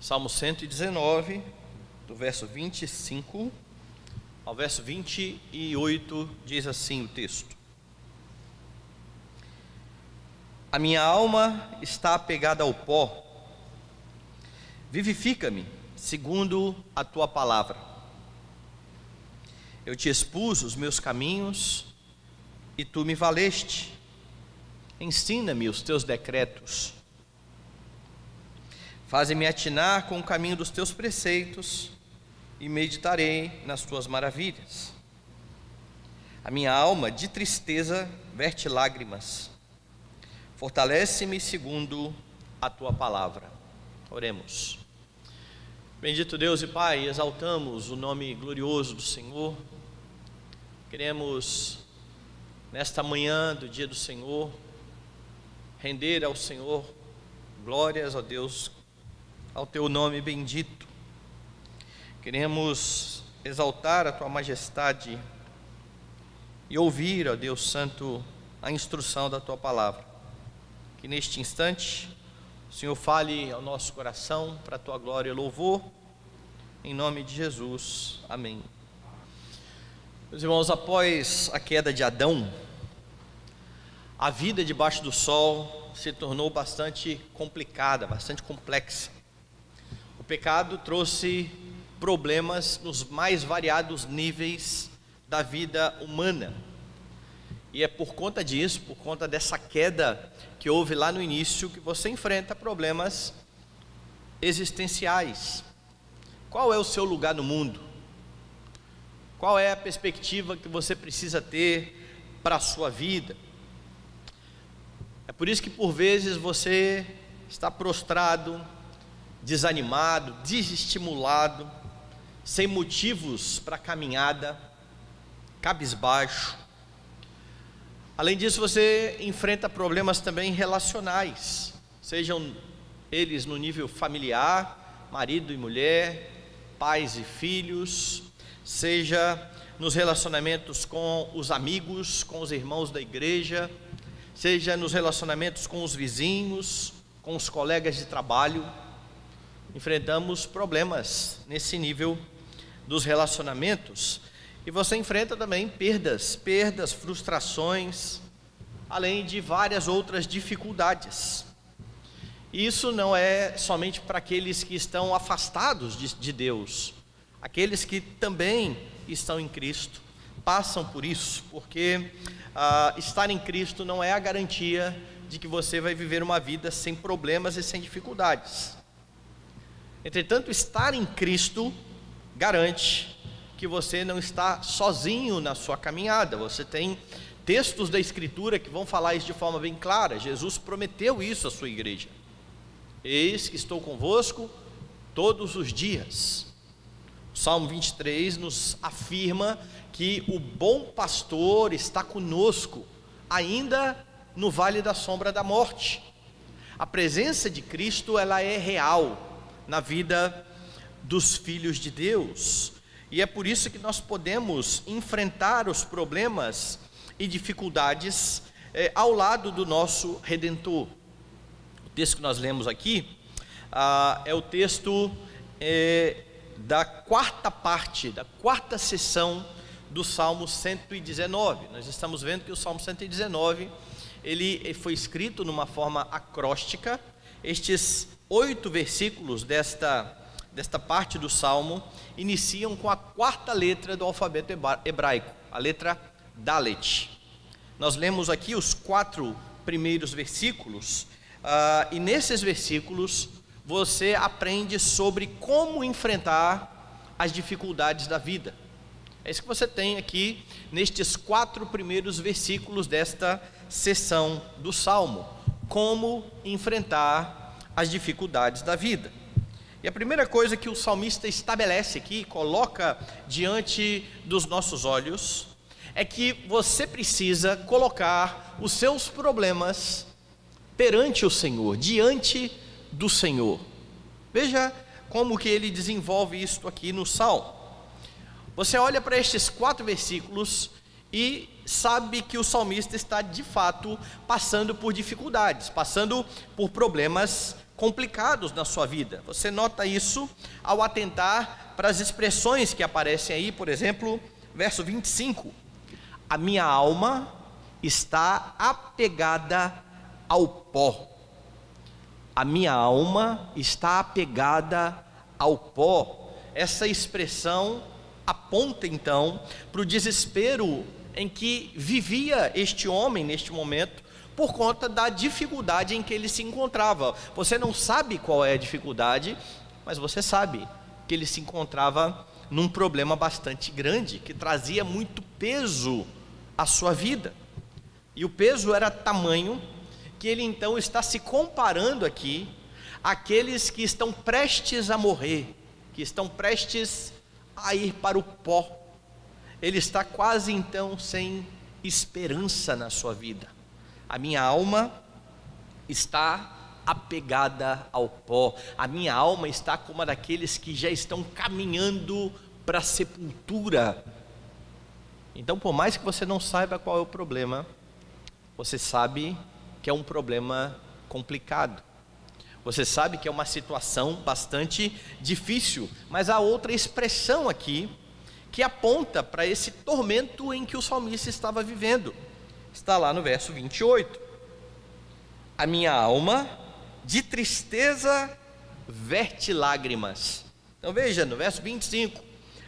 Salmo 119, do verso 25 ao verso 28, diz assim o texto: A minha alma está apegada ao pó, vivifica-me segundo a tua palavra. Eu te expus os meus caminhos e tu me valeste. Ensina-me os teus decretos. Faze-me atinar com o caminho dos teus preceitos e meditarei nas tuas maravilhas. A minha alma de tristeza verte lágrimas. Fortalece-me segundo a tua palavra. Oremos. Bendito Deus e Pai, exaltamos o nome glorioso do Senhor. Queremos, nesta manhã do dia do Senhor, render ao Senhor glórias, ó Deus, ao teu nome bendito. Queremos exaltar a tua majestade e ouvir, ó Deus Santo, a instrução da tua palavra. Que neste instante o Senhor fale ao nosso coração para a tua glória e louvor, em nome de Jesus, amém. Meus irmãos, após a queda de Adão, a vida debaixo do sol se tornou bastante complicada, bastante complexa. O pecado trouxe problemas nos mais variados níveis da vida humana. E é por conta disso, por conta dessa queda que houve lá no início, que você enfrenta problemas existenciais. Qual é o seu lugar no mundo? Qual é a perspectiva que você precisa ter para a sua vida? É por isso que por vezes você está prostrado, desanimado, desestimulado, sem motivos para a caminhada, cabisbaixo. Além disso, você enfrenta problemas também relacionais, sejam eles no nível familiar, marido e mulher, pais e filhos, seja nos relacionamentos com os amigos, com os irmãos da igreja, seja nos relacionamentos com os vizinhos, com os colegas de trabalho. Enfrentamos problemas nesse nível dos relacionamentos. E você enfrenta também perdas, frustrações, além de várias outras dificuldades. Isso não é somente para aqueles que estão afastados de Deus. Aqueles que também estão em Cristo passam por isso, porque estar em Cristo não é a garantia de que você vai viver uma vida sem problemas e sem dificuldades. Entretanto, estar em Cristo garante que você não está sozinho na sua caminhada. Você tem textos da Escritura que vão falar isso de forma bem clara. Jesus prometeu isso à sua igreja: eis que estou convosco todos os dias. O Salmo 23 nos afirma que o bom pastor está conosco, ainda no vale da sombra da morte. A presença de Cristo, ela é real na vida dos filhos de Deus. E é por isso que nós podemos enfrentar os problemas e dificuldades ao lado do nosso Redentor. O texto que nós lemos aqui é o texto da quarta parte, da quarta sessão do Salmo 119. Nós estamos vendo que o Salmo 119, ele foi escrito numa forma acróstica. Estes 8 versículos desta parte do Salmo iniciam com a quarta letra do alfabeto hebraico, a letra Dalet. Nós lemos aqui os 4 primeiros versículos, e nesses versículos você aprende sobre como enfrentar as dificuldades da vida. É isso que você tem aqui nestes 4 primeiros versículos desta sessão do Salmo: como enfrentar as dificuldades da vida. E a primeira coisa que o salmista estabelece aqui, coloca diante dos nossos olhos, é que você precisa colocar os seus problemas perante o Senhor, diante do Senhor. Veja como que ele desenvolve isto aqui no Salmo. Você olha para estes 4 versículos e sabe que o salmista está de fato passando por dificuldades, passando por problemas complicados na sua vida. Você nota isso ao atentar para as expressões que aparecem aí, por exemplo, verso 25: a minha alma está apegada ao pó. A minha alma está apegada ao pó. Essa expressão aponta então para o desespero em que vivia este homem neste momento, por conta da dificuldade em que ele se encontrava. Você não sabe qual é a dificuldade, mas você sabe que ele se encontrava num problema bastante grande, que trazia muito peso à sua vida. E o peso era tamanho que ele então está se comparando aqui àqueles que estão prestes a morrer, que estão prestes a ir para o pó. Ele está quase então sem esperança na sua vida. A minha alma está apegada ao pó. A minha alma está como a daqueles que já estão caminhando para a sepultura. Então, por mais que você não saiba qual é o problema, você sabe que é um problema complicado. Você sabe que é uma situação bastante difícil. Mas há outra expressão aqui que aponta para esse tormento em que o salmista estava vivendo. Está lá no verso 28. A minha alma de tristeza verte lágrimas. Então veja, no verso 25,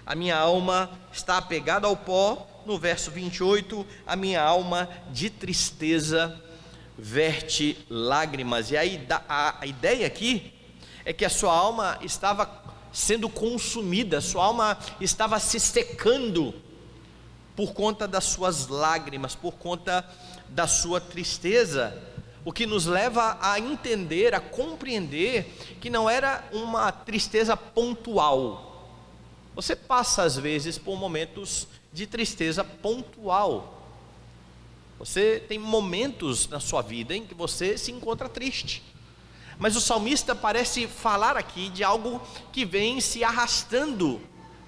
a minha alma está apegada ao pó. No verso 28, a minha alma de tristeza verte lágrimas. E aí a ideia aqui é que a sua alma estava sendo consumida, sua alma estava se secando por conta das suas lágrimas, por conta da sua tristeza, o que nos leva a entender, a compreender que não era uma tristeza pontual. Você passa às vezes por momentos de tristeza pontual. Você tem momentos na sua vida em que você se encontra triste. Mas o salmista parece falar aqui de algo que vem se arrastando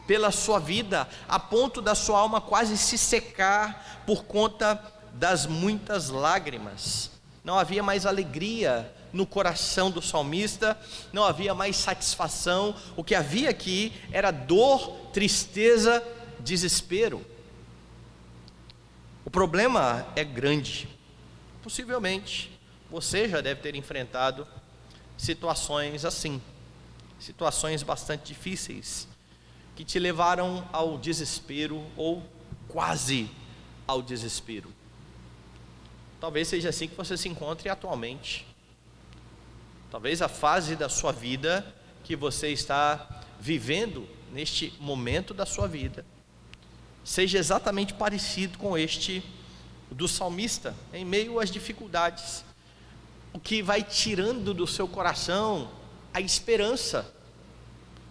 pela sua vida, a ponto da sua alma quase se secar por conta das muitas lágrimas. Não havia mais alegria no coração do salmista, não havia mais satisfação. O que havia aqui era dor, tristeza, desespero. O problema é grande. Possivelmente você já deve ter enfrentado situações assim, situações bastante difíceis, que te levaram ao desespero ou quase ao desespero. Talvez seja assim que você se encontre atualmente. Talvez a fase da sua vida que você está vivendo neste momento da sua vida seja exatamente parecido com este do salmista, em meio às dificuldades, o que vai tirando do seu coração a esperança,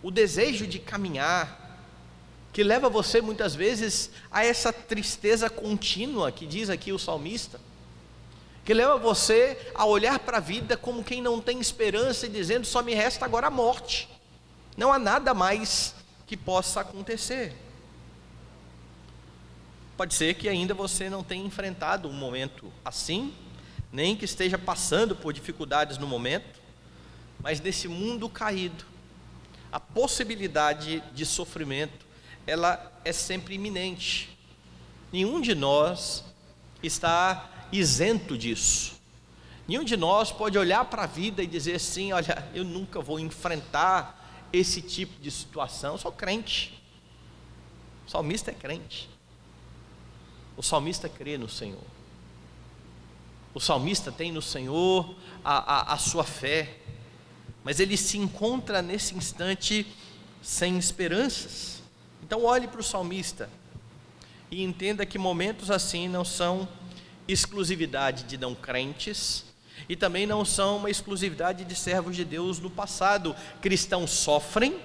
o desejo de caminhar, que leva você muitas vezes a essa tristeza contínua que diz aqui o salmista, que leva você a olhar para a vida como quem não tem esperança e dizendo: só me resta agora a morte, não há nada mais que possa acontecer. Pode ser que ainda você não tenha enfrentado um momento assim, nem que esteja passando por dificuldades no momento, mas nesse mundo caído, a possibilidade de sofrimento, ela é sempre iminente. Nenhum de nós está isento disso. Nenhum de nós pode olhar para a vida e dizer assim: olha, eu nunca vou enfrentar esse tipo de situação, eu sou crente. O salmista é crente. O salmista crê no Senhor. O salmista tem no Senhor a sua fé, mas ele se encontra nesse instante sem esperanças. Então olhe para o salmista e entenda que momentos assim não são exclusividade de não crentes, e também não são uma exclusividade de servos de Deus no passado. Cristãos sofrem,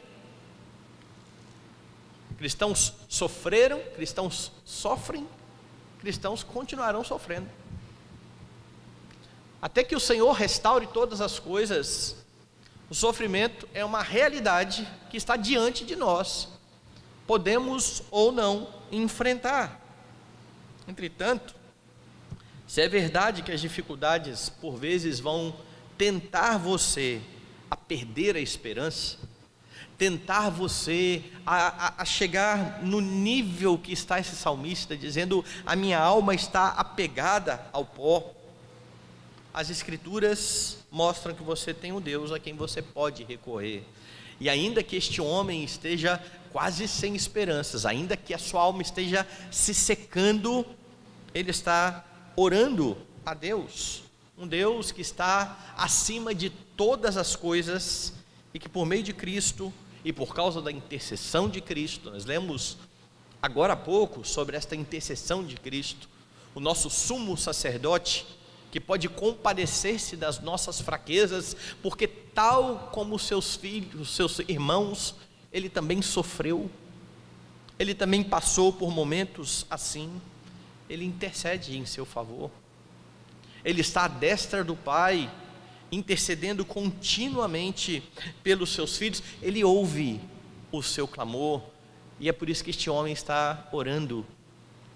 cristãos sofreram, cristãos sofrem, cristãos continuarão sofrendo, até que o Senhor restaure todas as coisas. O sofrimento é uma realidade que está diante de nós, podemos ou não enfrentar. Entretanto, se é verdade que as dificuldades por vezes vão tentar você a perder a esperança, tentar você a chegar no nível que está esse salmista, dizendo: a minha alma está apegada ao pó. As Escrituras mostram que você tem um Deus a quem você pode recorrer, e ainda que este homem esteja quase sem esperanças, ainda que a sua alma esteja se secando, ele está orando a Deus, um Deus que está acima de todas as coisas, e que por meio de Cristo e por causa da intercessão de Cristo, nós lemos agora há pouco sobre esta intercessão de Cristo, o nosso sumo sacerdote, que pode compadecer-se das nossas fraquezas, porque tal como os seus filhos, os seus irmãos, ele também sofreu, ele também passou por momentos assim. Ele intercede em seu favor, ele está à destra do Pai, intercedendo continuamente pelos seus filhos. Ele ouve o seu clamor, e é por isso que este homem está orando,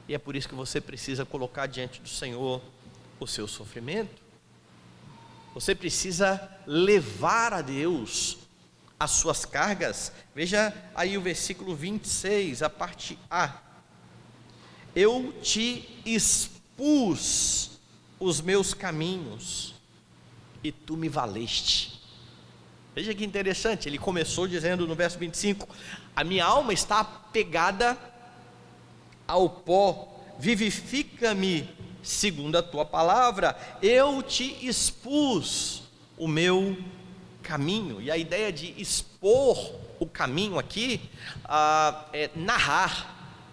e é por isso que você precisa colocar diante do Senhor o seu sofrimento. Você precisa levar a Deus as suas cargas. Veja aí o versículo 26, a parte A: eu te expus os meus caminhos e tu me valeste. Veja que interessante, ele começou dizendo no verso 25: a minha alma está apegada ao pó, vivifica-me segundo a tua palavra, eu te expus o meu caminho. E a ideia de expor o caminho aqui é narrar,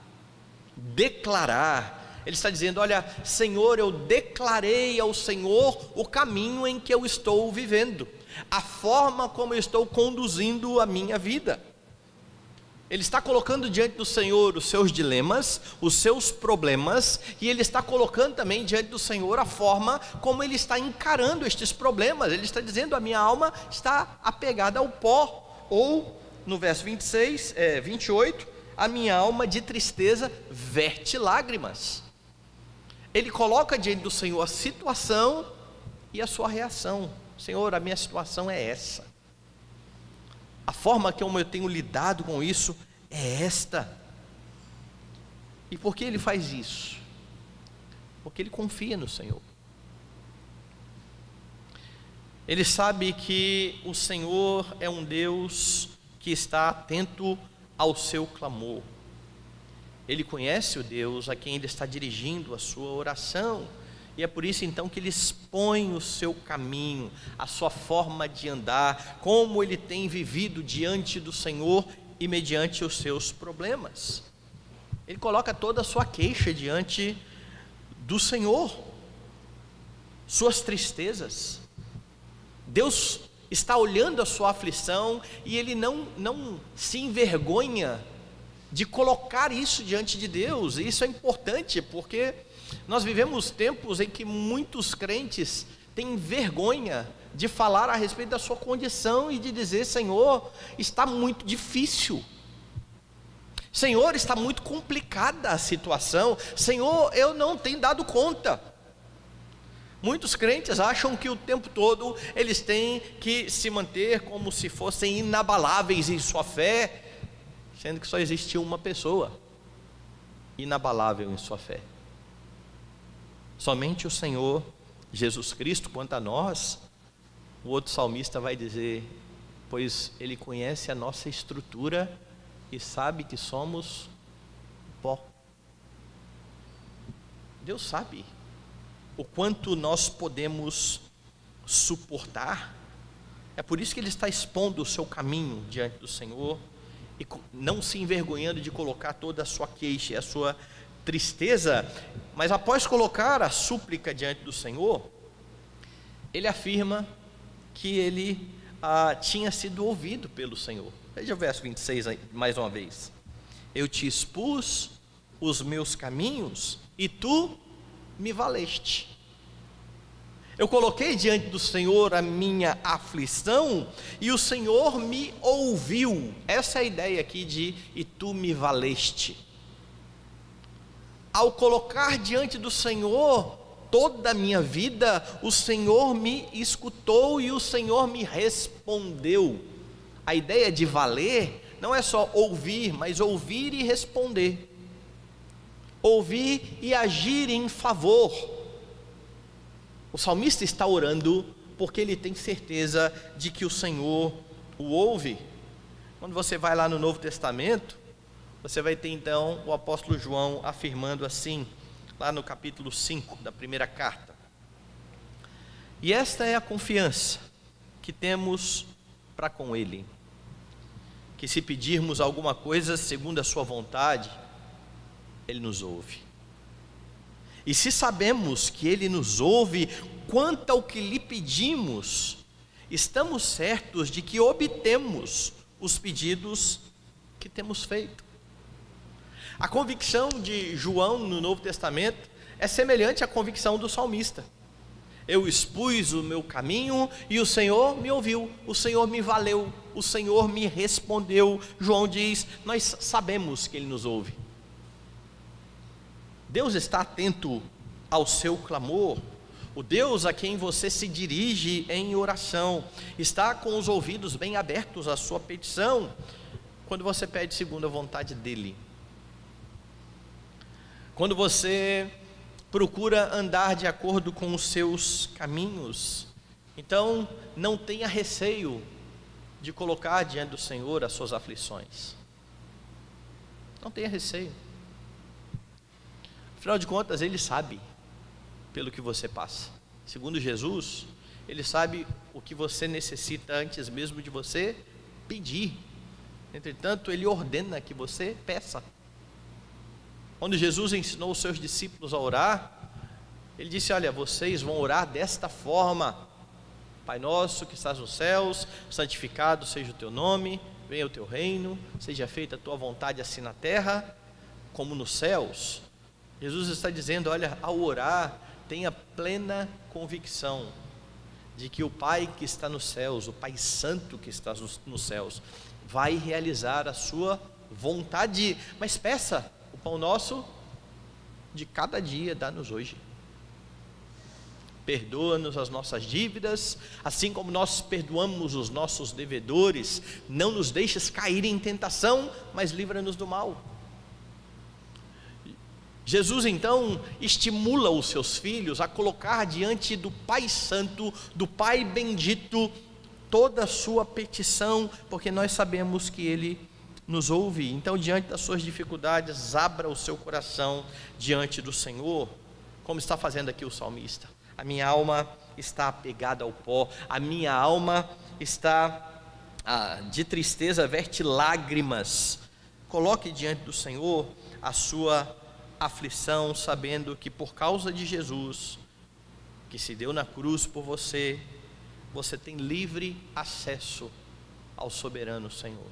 declarar. Ele está dizendo: olha, Senhor, eu declarei ao Senhor o caminho em que eu estou vivendo, a forma como eu estou conduzindo a minha vida. Ele está colocando diante do Senhor os seus dilemas, os seus problemas, e ele está colocando também diante do Senhor a forma como ele está encarando estes problemas. Ele está dizendo: a minha alma está apegada ao pó. Ou no verso 28, a minha alma de tristeza verte lágrimas. Ele coloca diante do Senhor a situação e a sua reação. Senhor, a minha situação é essa, a forma como eu tenho lidado com isso é esta. E por que ele faz isso? Porque ele confia no Senhor. Ele sabe que o Senhor é um Deus que está atento ao seu clamor. Ele conhece o Deus a quem ele está dirigindo a sua oração, e é por isso então que ele expõe o seu caminho, a sua forma de andar, como ele tem vivido diante do Senhor e mediante os seus problemas. Ele coloca toda a sua queixa diante do Senhor, suas tristezas. Deus está olhando a sua aflição, e ele não se envergonha de colocar isso diante de Deus. E isso é importante, porque nós vivemos tempos em que muitos crentes têm vergonha de falar a respeito da sua condição e de dizer: Senhor, está muito difícil, Senhor, está muito complicada a situação, Senhor, eu não tenho dado conta. Muitos crentes acham que o tempo todo eles têm que se manter como se fossem inabaláveis em sua fé, sendo que só existe uma pessoa inabalável em sua fé, somente o Senhor Jesus Cristo. Quanto a nós, o outro salmista vai dizer: pois Ele conhece a nossa estrutura e sabe que somos pó. Deus sabe o quanto nós podemos suportar. É por isso que Ele está expondo o seu caminho diante do Senhor, e não se envergonhando de colocar toda a sua queixa e a sua tristeza. Mas após colocar a súplica diante do Senhor, ele afirma que ele tinha sido ouvido pelo Senhor. Veja o verso 26 aí, mais uma vez: eu te expus os meus caminhos e tu me valeste. Eu coloquei diante do Senhor a minha aflição e o Senhor me ouviu. Essa é a ideia aqui de e tu me valeste. Ao colocar diante do Senhor toda a minha vida o Senhor me escutou e o Senhor me respondeu. A ideia de valer não é só ouvir, mas ouvir e responder, ouvir e agir em favor. O salmista está orando porque ele tem certeza de que o Senhor o ouve. Quando você vai lá no Novo Testamento, você vai ter então o apóstolo João afirmando assim, lá no capítulo 5 da primeira carta: e esta é a confiança que temos para com Ele, que se pedirmos alguma coisa segundo a sua vontade, Ele nos ouve. E se sabemos que Ele nos ouve quanto ao que lhe pedimos, estamos certos de que obtemos os pedidos que temos feito. A convicção de João no Novo Testamento é semelhante à convicção do salmista. Eu expus o meu caminho e o Senhor me ouviu, o Senhor me valeu, o Senhor me respondeu. João diz: nós sabemos que Ele nos ouve. Deus está atento ao seu clamor. O Deus a quem você se dirige em oração está com os ouvidos bem abertos à sua petição, quando você pede segundo a vontade dEle. Quando você procura andar de acordo com os seus caminhos, então não tenha receio de colocar diante do Senhor as suas aflições. Não tenha receio. Afinal de contas, Ele sabe pelo que você passa. Segundo Jesus, Ele sabe o que você necessita antes mesmo de você pedir. Entretanto, Ele ordena que você peça. Quando Jesus ensinou os seus discípulos a orar, Ele disse: olha, vocês vão orar desta forma: Pai nosso que estás nos céus, santificado seja o teu nome, venha o teu reino, seja feita a tua vontade assim na terra como nos céus. Jesus está dizendo: olha, ao orar, tenha plena convicção de que o Pai que está nos céus, o Pai Santo que está nos céus, vai realizar a sua vontade. Mas peça: o pão nosso de cada dia dá-nos hoje. Perdoa-nos as nossas dívidas, assim como nós perdoamos os nossos devedores. Não nos deixes cair em tentação, mas livra-nos do mal. Jesus então estimula os seus filhos a colocar diante do Pai Santo, do Pai Bendito, toda a sua petição, porque nós sabemos que Ele nos ouve. Então, diante das suas dificuldades, abra o seu coração diante do Senhor, como está fazendo aqui o salmista. A minha alma está apegada ao pó, a minha alma está de tristeza, verte lágrimas. Coloque diante do Senhor a sua aflição, sabendo que por causa de Jesus, que se deu na cruz por você, você tem livre acesso ao soberano Senhor.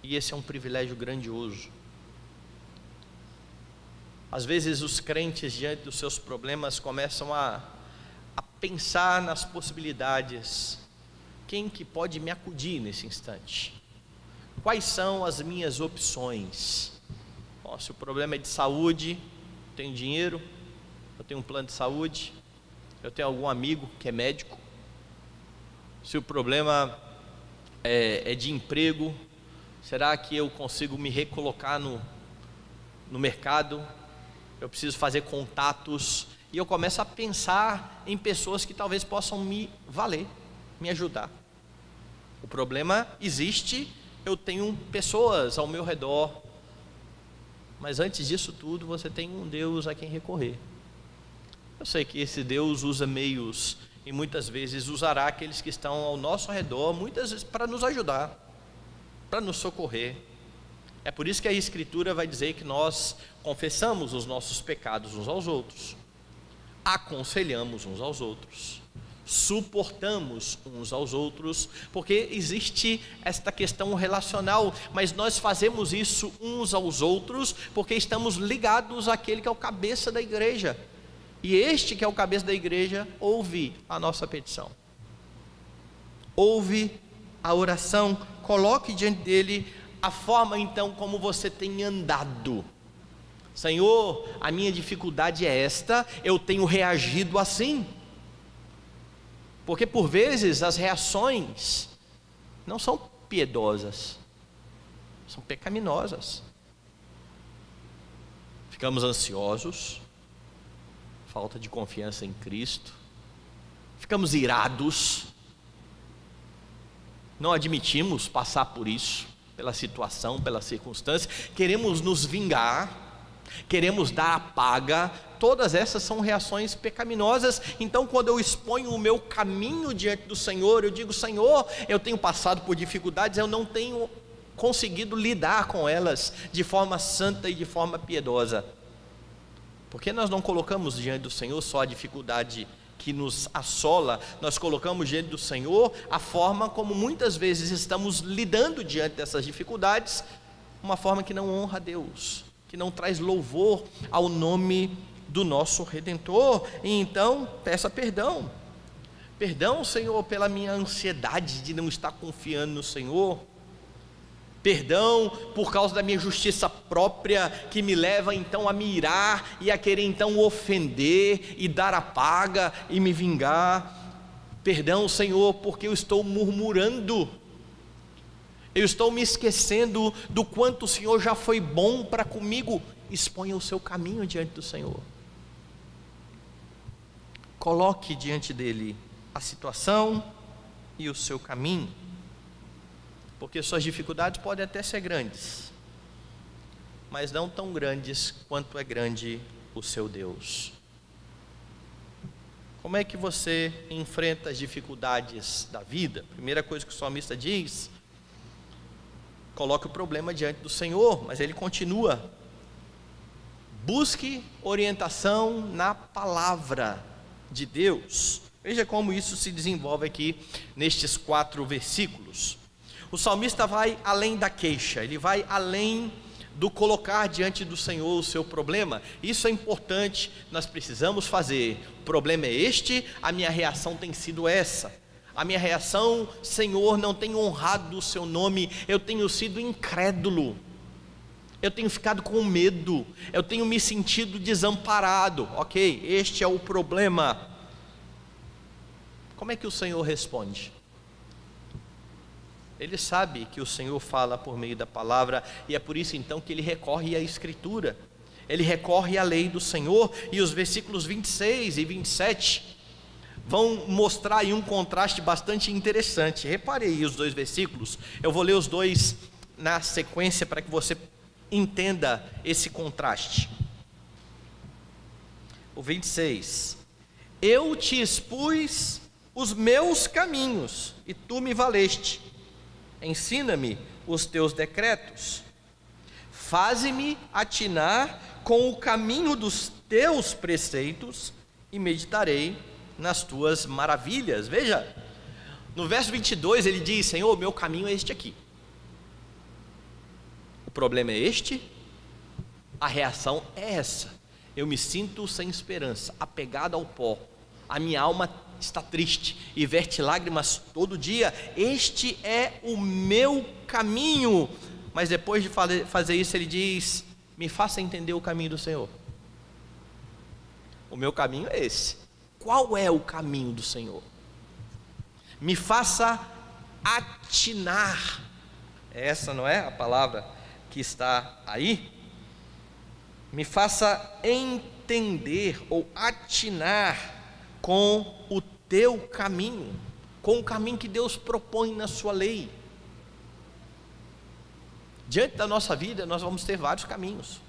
E esse é um privilégio grandioso. Às vezes os crentes, diante dos seus problemas, começam a pensar nas possibilidades. Quem que pode me acudir nesse instante? Quais são as minhas opções? Bom, se o problema é de saúde, eu tenho dinheiro, eu tenho um plano de saúde, eu tenho algum amigo que é médico. Se o problema é de emprego, será que eu consigo me recolocar no mercado? Eu preciso fazer contatos. E eu começo a pensar em pessoas que talvez possam me valer, me ajudar. O problema existe, eu tenho pessoas ao meu redor, mas antes disso tudo, você tem um Deus a quem recorrer. Eu sei que esse Deus usa meios, e muitas vezes usará aqueles que estão ao nosso redor, muitas vezes para nos ajudar, para nos socorrer. É por isso que a Escritura vai dizer que nós confessamos os nossos pecados uns aos outros, aconselhamos uns aos outros, suportamos uns aos outros, porque existe esta questão relacional, mas nós fazemos isso uns aos outros, porque estamos ligados àquele que é o cabeça da igreja, e este que é o cabeça da igreja, ouve a nossa petição, ouve a oração, coloque diante dele a forma então como você tem andado, Senhor, a minha dificuldade é esta, eu tenho reagido assim. Porque por vezes as reações não são piedosas, são pecaminosas. Ficamos ansiosos, falta de confiança em Cristo, ficamos irados, não admitimos passar por isso, pela situação, pela circunstância, queremos nos vingar, queremos dar a paga. Todas essas são reações pecaminosas. Então, quando eu exponho o meu caminho diante do Senhor, eu digo: Senhor, eu tenho passado por dificuldades, eu não tenho conseguido lidar com elas de forma santa e de forma piedosa. Porque nós não colocamos diante do Senhor só a dificuldade que nos assola, nós colocamos diante do Senhor a forma como muitas vezes estamos lidando diante dessas dificuldades, uma forma que não honra a Deus, que não traz louvor ao nome do nosso Redentor. E então peça perdão. Perdão, Senhor, pela minha ansiedade de não estar confiando no Senhor. Perdão por causa da minha justiça própria, que me leva então a me irar e a querer então ofender e dar a paga e me vingar. Perdão, Senhor, porque eu estou murmurando, eu estou me esquecendo do quanto o Senhor já foi bom para comigo. Exponha o seu caminho diante do Senhor, coloque diante dele a situação e o seu caminho, porque suas dificuldades podem até ser grandes, mas não tão grandes quanto é grande o seu Deus. Como é que você enfrenta as dificuldades da vida? Primeira coisa que o salmista diz: coloque o problema diante do Senhor, mas ele continua: busque orientação na palavra de Deus. Veja como isso se desenvolve aqui nestes 4 versículos. O salmista vai além da queixa, ele vai além do colocar diante do Senhor o seu problema. Isso é importante, nós precisamos fazer. O problema é este, a minha reação tem sido essa. A minha reação: Senhor, não tenho honrado o seu nome, eu tenho sido incrédulo, eu tenho ficado com medo, eu tenho me sentido desamparado. Ok, este é o problema. Como é que o Senhor responde? Ele sabe que o Senhor fala por meio da palavra, e é por isso então que ele recorre à Escritura, ele recorre à lei do Senhor. E os versículos 26 e 27 vão mostrar aí um contraste bastante interessante. Repare aí os 2 versículos, eu vou ler os 2 na sequência para que você entenda esse contraste. O 26: eu te expus os meus caminhos e tu me valeste. Ensina-me os teus decretos, faze-me atinar com o caminho dos teus preceitos e meditarei nas tuas maravilhas. Veja, no verso 22 ele diz: Senhor, meu caminho é este aqui, o problema é este, a reação é essa, eu me sinto sem esperança, apegado ao pó, a minha alma está triste e verte lágrimas todo dia. Este é o meu caminho. Mas depois de fazer isso, ele diz: me faça entender o caminho do Senhor. O meu caminho é esse. Qual é o caminho do Senhor? Me faça atinar. Essa não é a palavra que está aí? Me faça entender ou atinar com o teu caminho, com o caminho que Deus propõe na sua lei. Diante da nossa vida nós vamos ter vários caminhos.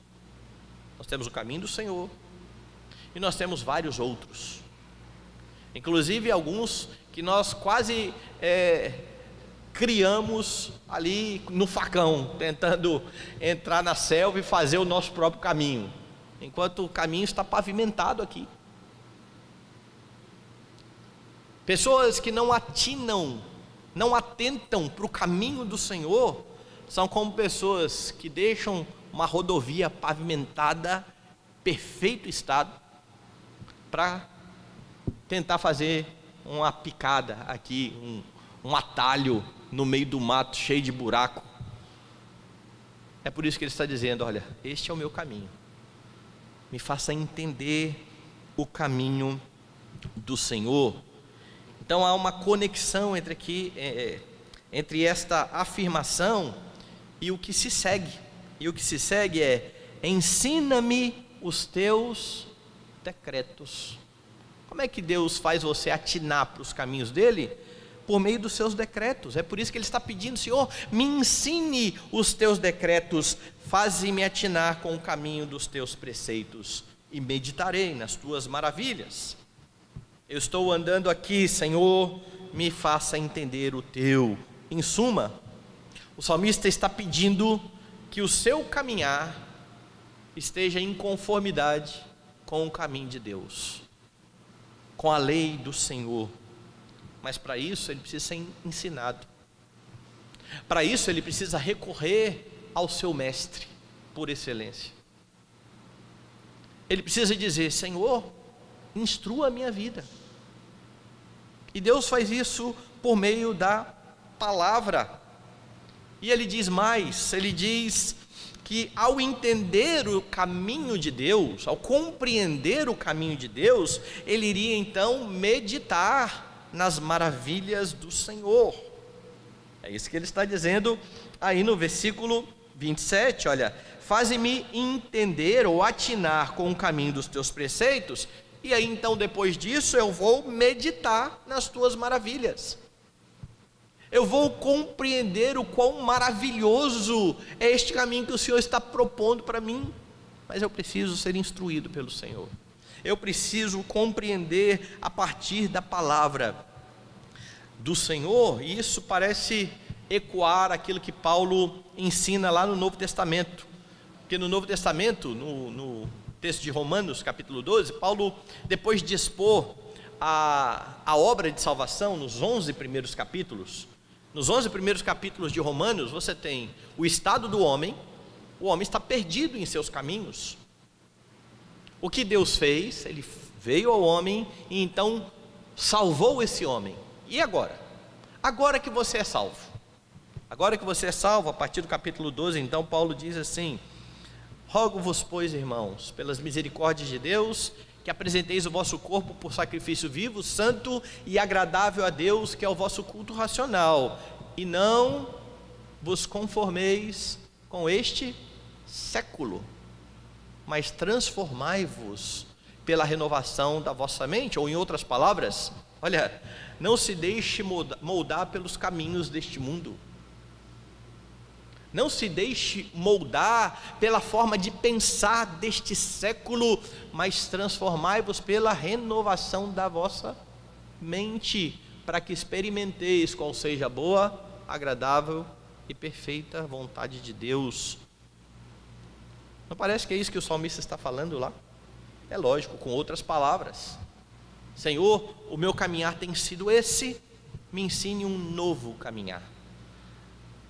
Nós temos o caminho do Senhor e nós temos vários outros, inclusive alguns que nós quase criamos ali no facão, tentando entrar na selva e fazer o nosso próprio caminho, enquanto o caminho está pavimentado aqui. Pessoas que não atinam, não atentam para o caminho do Senhor, são como pessoas que deixam uma rodovia pavimentada, perfeito estado, para tentar fazer uma picada aqui, um atalho no meio do mato, cheio de buraco. É por isso que ele está dizendo: olha, este é o meu caminho, me faça entender o caminho do Senhor. Então há uma conexão entre esta afirmação e o que se segue. E o que se segue é: ensina-me os teus decretos. Como é que Deus faz você atinar para os caminhos dele? Por meio dos seus decretos. É por isso que ele está pedindo: Senhor, me ensine os teus decretos, faze-me atinar com o caminho dos teus preceitos, e meditarei nas tuas maravilhas. Eu estou andando aqui, Senhor, me faça entender o teu. Em suma, o salmista está pedindo que o seu caminhar esteja em conformidade com o caminho de Deus, com a lei do Senhor. Mas para isso ele precisa ser ensinado. Para isso ele precisa recorrer ao seu mestre por excelência. Ele precisa dizer: Senhor, instrua a minha vida. E Deus faz isso por meio da palavra. E ele diz mais, ele diz que ao entender o caminho de Deus, ao compreender o caminho de Deus, ele iria então meditar nas maravilhas do Senhor. É isso que ele está dizendo aí no versículo 27, olha: faze-me entender ou atinar com o caminho dos teus preceitos, e aí então depois disso eu vou meditar nas tuas maravilhas. Eu vou compreender o quão maravilhoso é este caminho que o Senhor está propondo para mim. Mas eu preciso ser instruído pelo Senhor. Eu preciso compreender a partir da palavra do Senhor. E isso parece ecoar aquilo que Paulo ensina lá no Novo Testamento. Porque no Novo Testamento, no texto de Romanos, capítulo 12, Paulo, depois de expor a obra de salvação nos 11 primeiros capítulos, nos 11 primeiros capítulos de Romanos, você tem o estado do homem. O homem está perdido em seus caminhos. O que Deus fez? Ele veio ao homem e então salvou esse homem. E agora? Agora que você é salvo. Agora que você é salvo, a partir do capítulo 12, então Paulo diz assim: rogo-vos, pois, irmãos, pelas misericórdias de Deus, que apresenteis o vosso corpo por sacrifício vivo, santo e agradável a Deus, que é o vosso culto racional, e não vos conformeis com este século, mas transformai-vos pela renovação da vossa mente. Ou em outras palavras, olha, não se deixe moldar pelos caminhos deste mundo. Não se deixe moldar pela forma de pensar deste século, mas transformai-vos pela renovação da vossa mente, para que experimenteis qual seja a boa, agradável e perfeita vontade de Deus. Não parece que é isso que o salmista está falando lá? É lógico, com outras palavras. Senhor, o meu caminhar tem sido esse, me ensine um novo caminhar.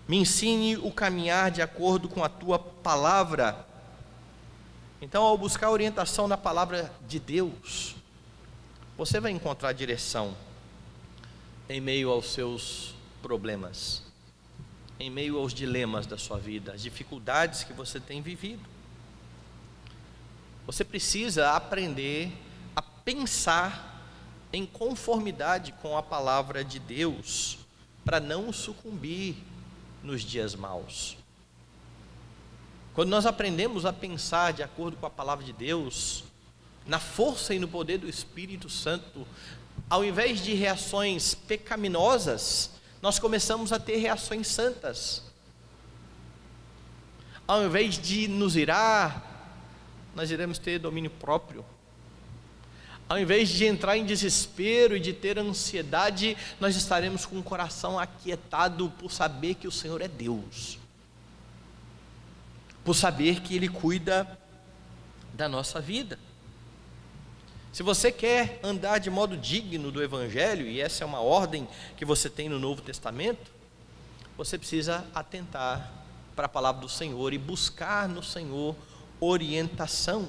Me ensine o caminhar de acordo com a tua palavra. Então, ao buscar orientação na palavra de Deus, você vai encontrar direção em meio aos seus problemas, em meio aos dilemas da sua vida, as dificuldades que você tem vivido. Você precisa aprender a pensar em conformidade com a palavra de Deus, para não sucumbir nos dias maus. Quando nós aprendemos a pensar de acordo com a palavra de Deus, na força e no poder do Espírito Santo, ao invés de reações pecaminosas, nós começamos a ter reações santas. Ao invés de nos irar, nós iremos ter domínio próprio. Ao invés de entrar em desespero e de ter ansiedade, nós estaremos com o coração aquietado por saber que o Senhor é Deus, por saber que Ele cuida da nossa vida. Se você quer andar de modo digno do Evangelho, e essa é uma ordem que você tem no Novo Testamento, você precisa atentar para a palavra do Senhor e buscar no Senhor orientação.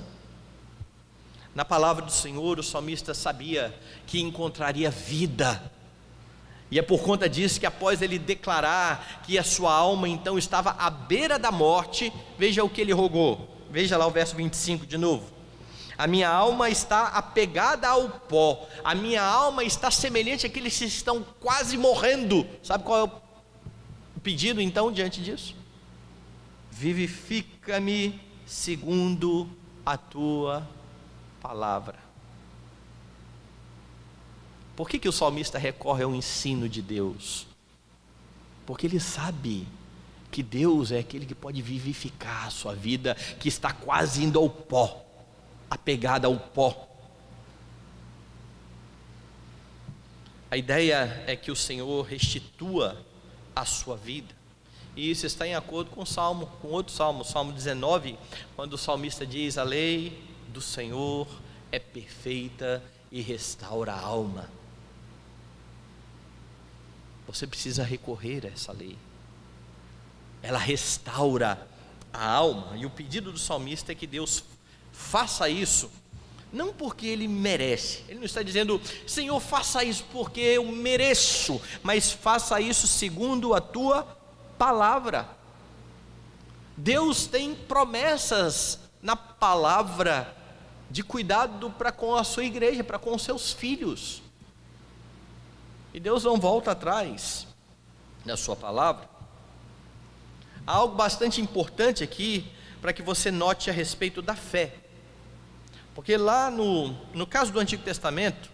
Na palavra do Senhor, o salmista sabia que encontraria vida, e é por conta disso que, após ele declarar que a sua alma então estava à beira da morte, veja o que ele rogou. Veja lá o verso 25 de novo: A minha alma está apegada ao pó, a minha alma está semelhante àqueles que estão quase morrendo. Sabe qual é o pedido então diante disso? Vivifica-me segundo a tua palavra. Por que o salmista recorre ao ensino de Deus? Porque ele sabe que Deus é aquele que pode vivificar a sua vida, que está quase indo ao pó, apegada ao pó. A ideia é que o Senhor restitua a sua vida, e isso está em acordo com o Salmo, com outro Salmo, Salmo 19, quando o salmista diz: a lei do Senhor é perfeita e restaura a alma. Você precisa recorrer a essa lei, ela restaura a alma, e o pedido do salmista é que Deus faça isso, não porque ele merece, ele não está dizendo: Senhor, faça isso porque eu mereço, mas faça isso segundo a tua palavra. Deus tem promessas na palavra de cuidado para com a sua igreja, para com os seus filhos, e Deus não volta atrás na sua palavra. Há algo bastante importante aqui para que você note a respeito da fé, porque lá no caso do Antigo Testamento,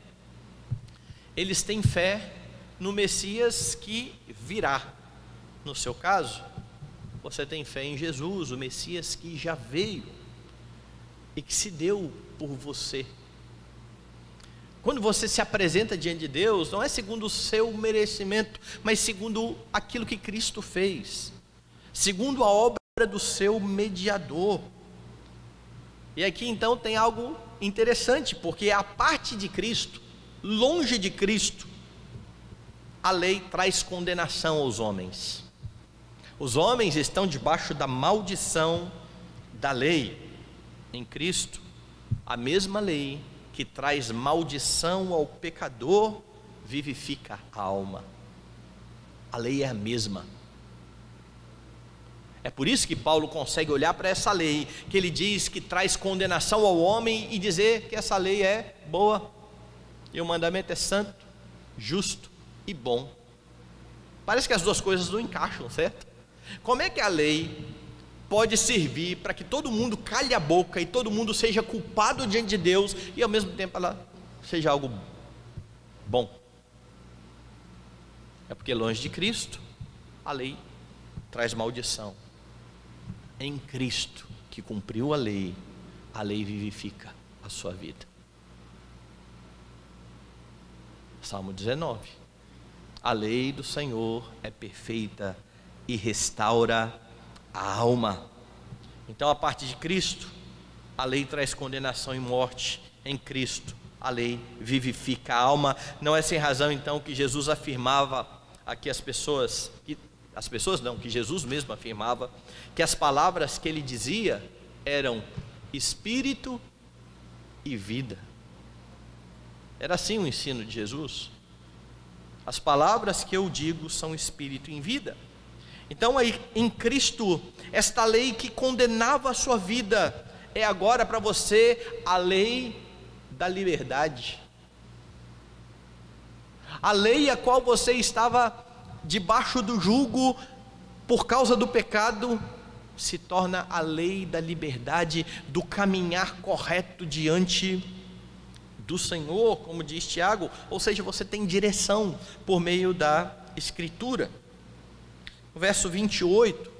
eles têm fé no Messias que virá. No seu caso, você tem fé em Jesus, o Messias que já veio e que se deu por você. Quando você se apresenta diante de Deus, não é segundo o seu merecimento, mas segundo aquilo que Cristo fez, segundo a obra do seu mediador. E aqui então tem algo interessante, porque a parte de Cristo, longe de Cristo, a lei traz condenação aos homens. Os homens estão debaixo da maldição da lei. Em Cristo, a mesma lei que traz maldição ao pecador vivifica a alma. A lei é a mesma. É por isso que Paulo consegue olhar para essa lei, que ele diz que traz condenação ao homem, e dizer que essa lei é boa, e o mandamento é santo, justo e bom. Parece que as duas coisas não encaixam, certo? Como é que a lei pode servir para que todo mundo calhe a boca e todo mundo seja culpado diante de Deus, e ao mesmo tempo ela seja algo bom? É porque longe de Cristo, a lei traz maldição. Em Cristo, que cumpriu a lei vivifica a sua vida. Salmo 19: a lei do Senhor é perfeita e restaura a alma. Então, a parte de Cristo, a lei traz condenação e morte. Em Cristo, a lei vivifica a alma. Não é sem razão então que Jesus afirmava aqui que Jesus mesmo afirmava que as palavras que ele dizia eram espírito e vida. Era assim o ensino de Jesus: as palavras que eu digo são espírito e vida. Então aí em Cristo, esta lei que condenava a sua vida é agora para você a lei da liberdade. A lei a qual você estava debaixo do jugo por causa do pecado, se torna a lei da liberdade, do caminhar correto diante do Senhor, como diz Tiago. Ou seja, você tem direção por meio da Escritura. No verso 28,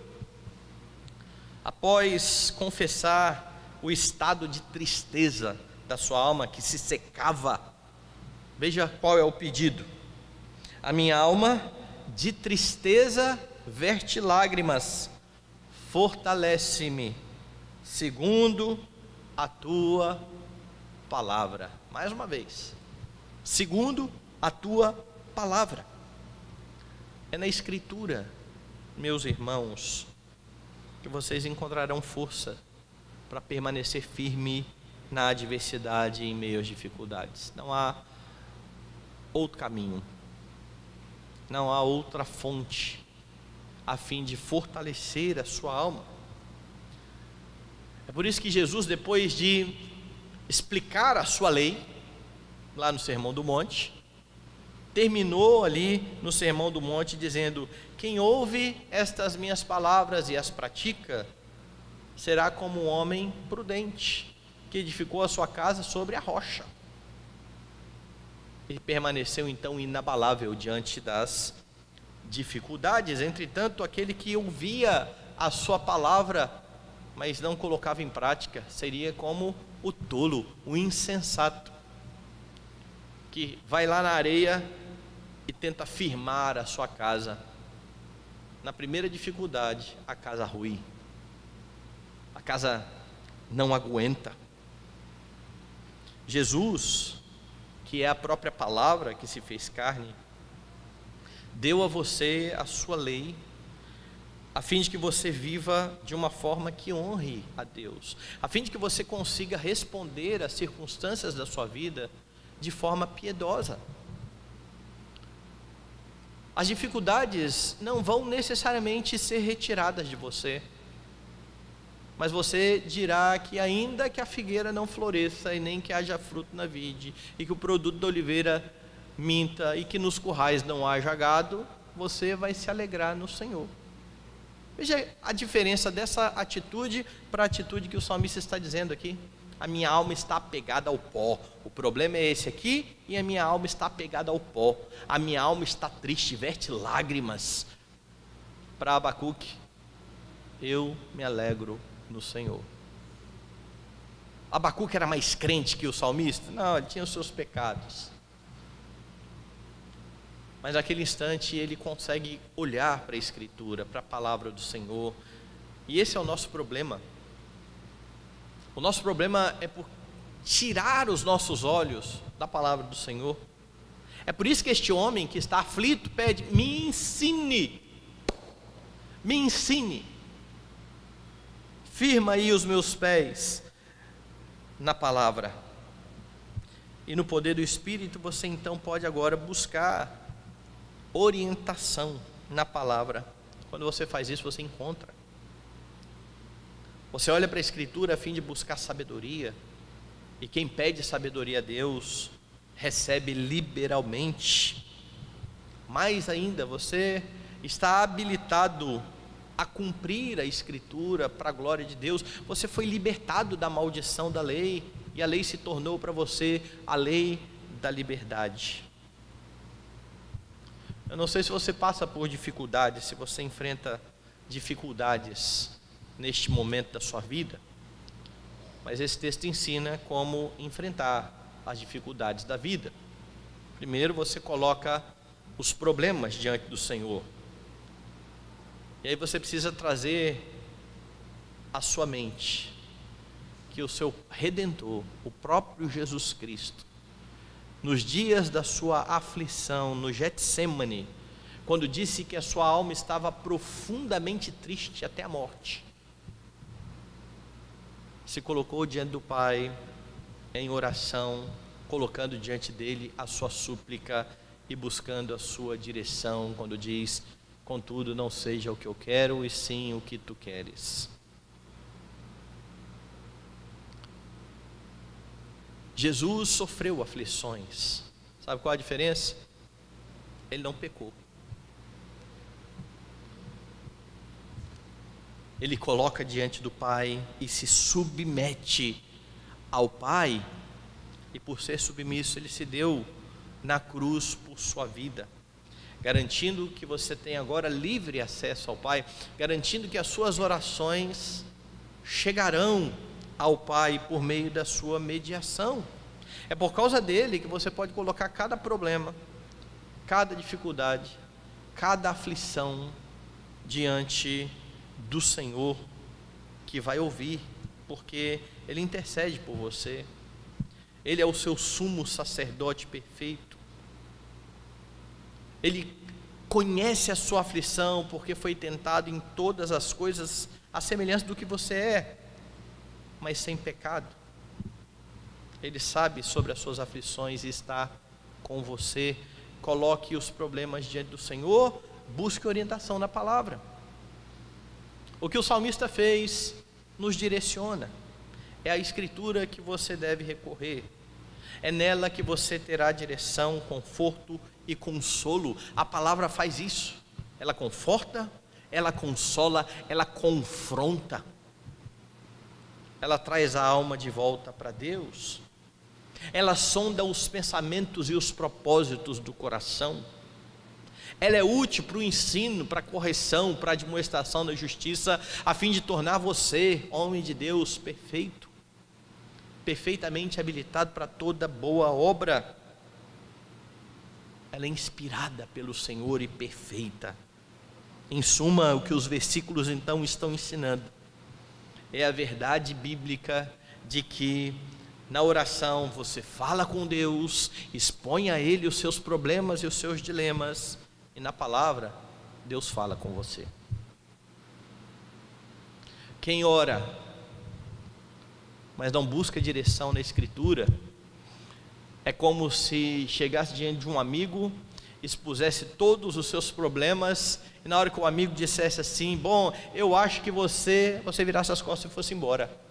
após confessar o estado de tristeza da sua alma que se secava, veja qual é o pedido: a minha alma de tristeza verte lágrimas, fortalece-me segundo a tua palavra. Mais uma vez, segundo a tua palavra. É na Escritura, meus irmãos, que vocês encontrarão força para permanecer firme na adversidade e em meio às dificuldades. Não há outro caminho, não há outra fonte a fim de fortalecer a sua alma. É por isso que Jesus, depois de explicar a sua lei, lá no Sermão do Monte, terminou ali no Sermão do Monte dizendo: quem ouve estas minhas palavras e as pratica, será como um homem prudente, que edificou a sua casa sobre a rocha. Ele permaneceu então inabalável diante das dificuldades. Entretanto, aquele que ouvia a sua palavra, mas não colocava em prática, seria como o tolo, o insensato, que vai lá na areia e tenta firmar a sua casa. Na primeira dificuldade, a casa rui, a casa não aguenta. Jesus, que é a própria palavra que se fez carne, deu a você a sua lei, a fim de que você viva de uma forma que honre a Deus, a fim de que você consiga responder às circunstâncias da sua vida de forma piedosa. As dificuldades não vão necessariamente ser retiradas de você, mas você dirá que ainda que a figueira não floresça e nem que haja fruto na vide, e que o produto da oliveira minta e que nos currais não haja gado, você vai se alegrar no Senhor. Veja a diferença dessa atitude para a atitude que o salmista está dizendo aqui: a minha alma está apegada ao pó. O problema é esse aqui, e a minha alma está apegada ao pó. A minha alma está triste, verte lágrimas. Para Abacuque: eu me alegro no Senhor. Abacuque era mais crente que o salmista? Não, ele tinha os seus pecados, mas naquele instante ele consegue olhar para a Escritura, para a palavra do Senhor. E esse é o nosso problema. O nosso problema é por tirar os nossos olhos da palavra do Senhor. É por isso que este homem que está aflito pede: me ensine, firma aí os meus pés na palavra. E no poder do Espírito você então pode agora buscar orientação na palavra. Quando você faz isso, você encontra. Você olha para a Escritura a fim de buscar sabedoria, e quem pede sabedoria a Deus recebe liberalmente. Mais ainda, você está habilitado a cumprir a Escritura para a glória de Deus. Você foi libertado da maldição da lei, e a lei se tornou para você a lei da liberdade. Eu não sei se você passa por dificuldades, se você enfrenta dificuldades neste momento da sua vida, mas esse texto ensina como enfrentar as dificuldades da vida. Primeiro, você coloca os problemas diante do Senhor, e aí você precisa trazer à sua mente que o seu Redentor, o próprio Jesus Cristo, nos dias da sua aflição no Getsêmani, quando disse que a sua alma estava profundamente triste até a morte, se colocou diante do Pai em oração, colocando diante dele a sua súplica e buscando a sua direção, quando diz: contudo, não seja o que eu quero, e sim o que tu queres. Jesus sofreu aflições. Sabe qual a diferença? Ele não pecou. Ele coloca diante do Pai e se submete ao Pai, e por ser submisso, ele se deu na cruz por sua vida, garantindo que você tem agora livre acesso ao Pai, garantindo que as suas orações chegarão ao Pai por meio da sua mediação. É por causa dele que você pode colocar cada problema, cada dificuldade, cada aflição diante do Senhor, que vai ouvir, porque ele intercede por você. Ele é o seu sumo sacerdote perfeito. Ele conhece a sua aflição, porque foi tentado em todas as coisas à semelhança do que você é, mas sem pecado. Ele sabe sobre as suas aflições e está com você. Coloque os problemas diante do Senhor, busque orientação na palavra. O que o salmista fez nos direciona. É a Escritura que você deve recorrer. É nela que você terá direção, conforto e consolo. A palavra faz isso. Ela conforta, ela consola, ela confronta. Ela traz a alma de volta para Deus. Ela sonda os pensamentos e os propósitos do coração. Ela é útil para o ensino, para a correção, para a admoestação da justiça, a fim de tornar você, homem de Deus, perfeito, perfeitamente habilitado para toda boa obra. Ela é inspirada pelo Senhor e perfeita. Em suma, o que os versículos então estão ensinando é a verdade bíblica de que na oração você fala com Deus, expõe a Ele os seus problemas e os seus dilemas, e na palavra Deus fala com você. Quem ora, mas não busca direção na Escritura, é como se chegasse diante de um amigo, expusesse todos os seus problemas, e na hora que o amigo dissesse assim: bom, eu acho que você virasse as costas e fosse embora.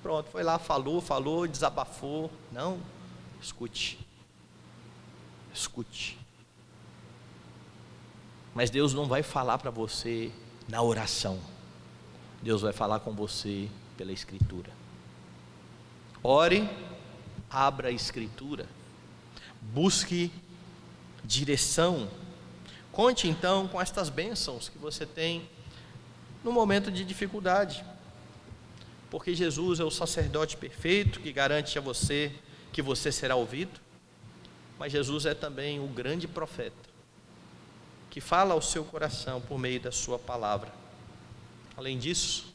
Pronto, foi lá, falou, desabafou. Não, escute. Mas Deus não vai falar para você na oração. Deus vai falar com você pela Escritura. Ore, abra a Escritura, busque direção. Conte então com estas bênçãos que você tem no momento de dificuldade, porque Jesus é o sacerdote perfeito que garante a você que você será ouvido, mas Jesus é também o grande profeta que fala ao seu coração por meio da sua palavra. Além disso,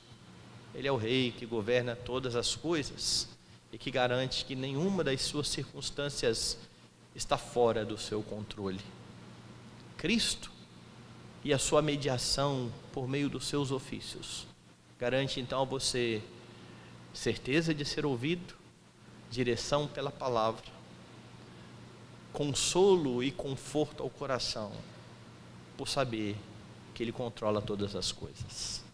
Ele é o Rei que governa todas as coisas e que garante que nenhuma das suas circunstâncias está fora do seu controle. Cristo e a sua mediação por meio dos seus ofícios garante então a você certeza de ser ouvido, direção pela palavra, consolo e conforto ao coração, por saber que Ele controla todas as coisas.